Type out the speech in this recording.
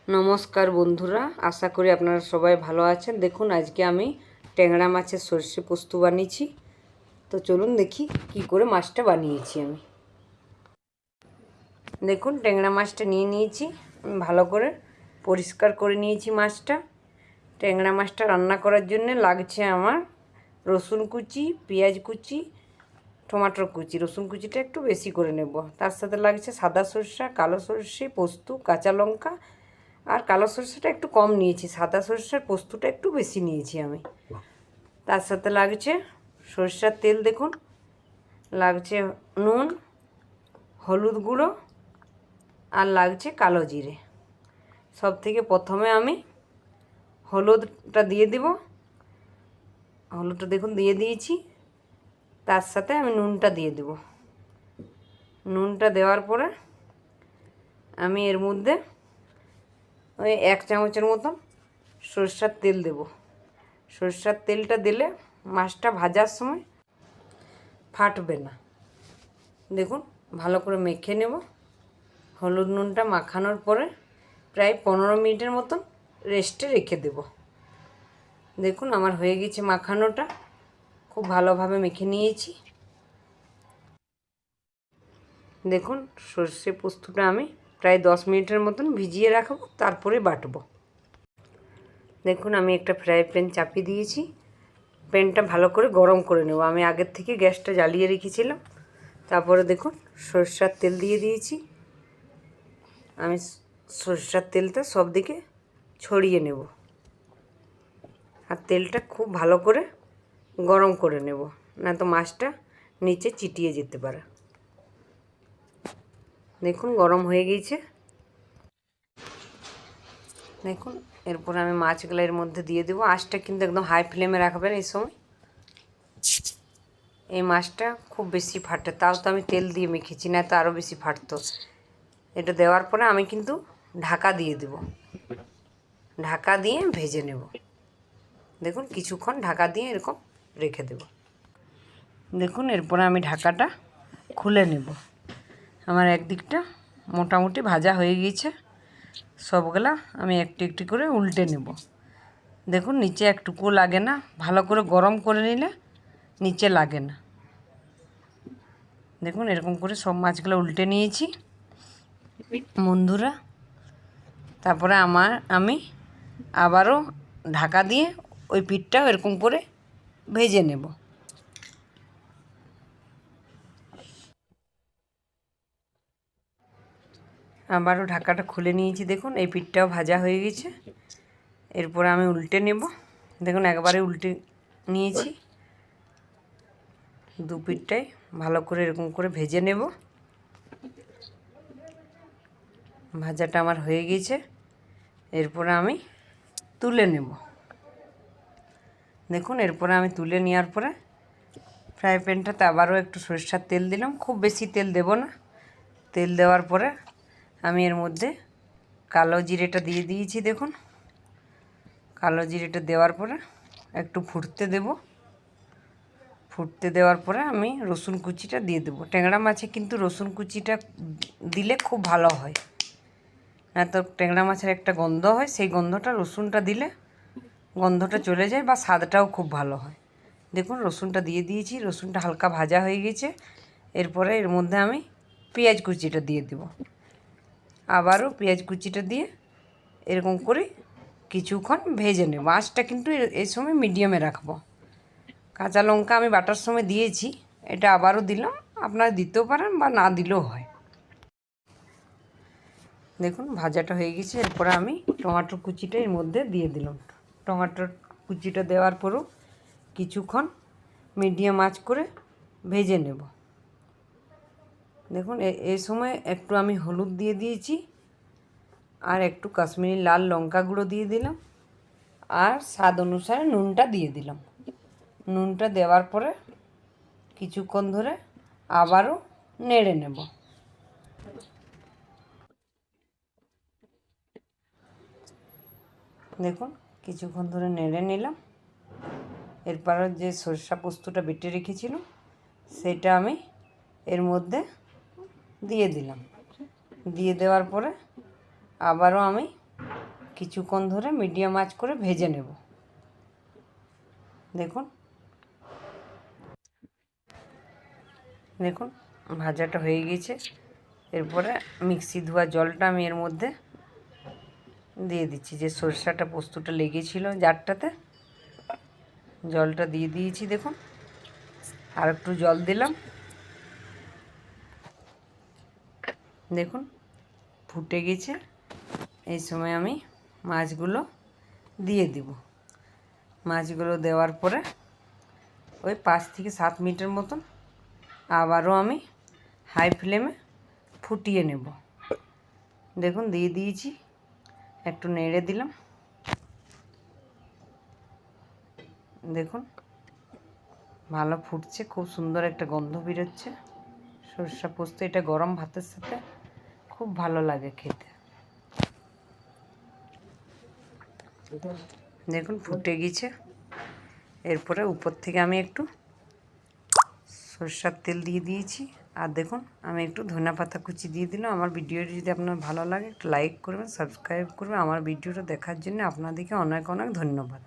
নমস্কার বন্ধুরা, আশা করি আপনারা সবাই ভালো আছেন। দেখুন আজকে আমি ট্যাংরা মাছের সর্ষে পোস্ত বানিয়েছি। তো চলুন দেখি কি করে মাছটা বানিয়েছি আমি। দেখুন ট্যাংরা মাছটা নিয়ে নিয়েছি, ভালো করে পরিষ্কার করে নিয়েছি মাছটা। ট্যাংরা মাছটা রান্না করার জন্য লাগছে আমার রসুন কুচি, পেঁয়াজ কুচি, টমাটোর কুচি। রসুন কুচিটা একটু বেশি করে নেব। তার সাথে লাগছে সাদা সরষা, কালো সরষে, পোস্ত, কাঁচা লঙ্কা। আর কালো সরষেটা একটু কম নিয়েছি, সাদা সরষের পোস্তটা একটু বেশি নিয়েছি আমি। তার সাথে লাগছে সরষের তেল, দেখুন লাগছে নুন, হলুদ গুঁড়ো, আর লাগছে কালো জিরে। সব থেকে প্রথমে আমি হলুদটা দিয়ে দিব। হলুদটা দেখুন দিয়ে দিয়েছি। তার সাথে আমি নুনটা দিয়ে দেব। নুনটা দেওয়ার পরে আমি এর মধ্যে ওই 1 চামচের মতন সরষের তেল দেব। সরষের তেলটা দিলে মাছটা ভাজার সময় ফাটবে না। দেখুন ভালো করে মেখে নেব। হলুদ নুনটা মাখানোর পরে প্রায় 15 মিনিটের মতন রেস্টে রেখে দেব। দেখুন আমার হয়ে গেছে মাখানোটা, খুব ভালোভাবে মেখে নিয়েছি। দেখুন সর্ষে পোস্তটা আমি প্রায় 10 মিনিটের মতন ভিজিয়ে রাখবো, তারপরে বাটবো। দেখুন আমি একটা ফ্রাই প্যান চাপিয়ে দিয়েছি। প্যানটা ভালো করে গরম করে নেব। আমি আগের থেকে গ্যাসটা জ্বালিয়ে রেখেছিলাম। তারপরে দেখুন সরষের তেল দিয়ে দিয়েছি। আমি সরষের তেলটা সব দিকে ছড়িয়ে নেব, আর তেলটা খুব ভালো করে গরম করে নেব, না তো মাছটা নিচে চিটিয়ে যেতে পারে। দেখুন গরম হয়ে গিয়েছে। দেখুন এরপর আমি মাছগুলো এর মধ্যে দিয়ে দেবো। আঁচটা কিন্তু একদম হাই ফ্লেমে রাখবেন এই সময়। এই মাছটা খুব বেশি ফাটে, তাও তো আমি তেল দিয়ে মেখেছি, না তো আরও বেশি ফাটতো। এটা দেওয়ার পরে আমি কিন্তু ঢাকা দিয়ে দেব। ঢাকা দিয়ে ভেজে নেব। দেখুন কিছুক্ষণ ঢাকা দিয়ে এরকম রেখে দেব। দেখুন এরপরে আমি ঢাকাটা খুলে নেব। আমার একদিকটা মোটামুটি ভাজা হয়ে গিয়েছে। সবগুলা আমি একটু একটু করে উল্টে নেব। দেখুন নিচে একটুকুও লাগে না, ভালো করে গরম করে নিলে নিচে লাগে না। দেখুন এরকম করে সব মাছগুলো উল্টে নিয়েছি বন্ধুরা। তারপরে আমি আবারও ঢাকা দিয়ে ওই পিঠটাও এরকম করে ভেজে নেব। আবারও ঢাকাটা খুলে নিয়েছি। দেখুন এই পিঠটাও ভাজা হয়ে গেছে। এরপরে আমি উল্টে নেব। দেখুন একবারে উল্টে নিয়েছি। দু পিঠটাই ভালো করে এরকম করে ভেজে নেব। ভাজাটা আমার হয়ে গেছে। এরপরে আমি তুলে নেব। দেখুন এরপরে আমি তুলে নেওয়ার পরে ফ্রাই প্যানটাতে আবারও একটু সরিষার তেল দিলাম। খুব বেশি তেল দেব না। তেল দেওয়ার পরে আমি এর মধ্যে কালো জিরেটা দিয়ে দিয়েছি। দেখুন কালো জিরেটা দেওয়ার পরে একটু ফুটতে দেব। ফুটতে দেওয়ার পরে আমি রসুন কুচিটা দিয়ে দেবো। ট্যাংরা মাছে কিন্তু রসুন কুচিটা দিলে খুব ভালো হয়, না তো ট্যাংরা মাছের একটা গন্ধ হয়, সেই গন্ধটা রসুনটা দিলে গন্ধটা চলে যায়, বা স্বাদটাও খুব ভালো হয়। দেখুন রসুনটা দিয়ে দিয়েছি। রসুনটা হালকা ভাজা হয়ে গেছে। এরপরে এর মধ্যে আমি পেঁয়াজ কুচিটা দিয়ে দেব। আবারও পেঁয়াজ কুচিটা দিয়ে এরকম করে কিছুক্ষণ ভেজে নেব। আঁচটা কিন্তু এই সময় মিডিয়ামে রাখবো। কাঁচা লঙ্কা আমি বাটার সময় দিয়েছি, এটা আবারও দিলাম। আপনারা দিতেও পারেন বা না দিলেও হয়। দেখুন ভাজাটা হয়ে গেছে। এরপরে আমি টমেটো কুচিটা এর মধ্যে দিয়ে দিলাম। টমেটোর কুচিটা দেওয়ার পরও কিছুক্ষণ মিডিয়াম আঁচ করে ভেজে নেব। দেখুন এই সময় একটু আমি হলুদ দিয়ে দিয়েছি, আর একটু কাশ্মীরি লাল লঙ্কা গুঁড়ো দিয়ে দিলাম, আর স্বাদ অনুসারে নুনটা দিয়ে দিলাম। নুনটা দেওয়ার পরে কিছুক্ষণ ধরে আবারও নেড়ে নেব। দেখুন কিছুক্ষণ ধরে নেড়ে নিলাম। এরপরে যে সরষা পোস্তটা বেটে রেখেছিল সেটা আমি এর মধ্যে দিয়ে দিলাম। দিয়ে দেওয়ার পরে আবারও আমি কিছুক্ষণ ধরে মিডিয়াম আঁচ করে ভেজে নেব। দেখুন দেখুন ভাজাটা হয়ে গেছে। এরপরে মিক্সি ধোয়া জলটা আমি এর মধ্যে দিয়ে দিচ্ছি, যে সরষাটা পোস্তটা লেগেছিল জারটাতে, জলটা দিয়ে দিয়েছি। দেখুন আর একটু জল দিলাম। দেখুন ফুটে গেছে। এই সময় আমি মাছগুলো দিয়ে দিব। মাছগুলো দেওয়ার পরে ওই 5 থেকে 7 মিনিটের মতন আবারও আমি হাই ফ্লেমে ফুটিয়ে নেব। দেখুন দিয়ে দিয়েছি, একটু নেড়ে দিলাম। দেখুন ভালো ফুটছে, খুব সুন্দর একটা গন্ধ বেরোচ্ছে সরষা পোস্ত। এটা গরম ভাতের সাথে খুব ভালো লাগে খেতে। দেখুন ফুটে গেছে। এরপরে উপর থেকে আমি একটু সরষার তেল দিয়ে দিয়েছি। আর দেখুন আমি একটু ধনেপাতা কুচি দিয়ে দিলাম। আমার ভিডিওটি যদি আপনার ভালো লাগে একটু লাইক করবেন, সাবস্ক্রাইব করবেন। আমার ভিডিওটা দেখার জন্য আপনাদেরকে অনেক অনেক ধন্যবাদ।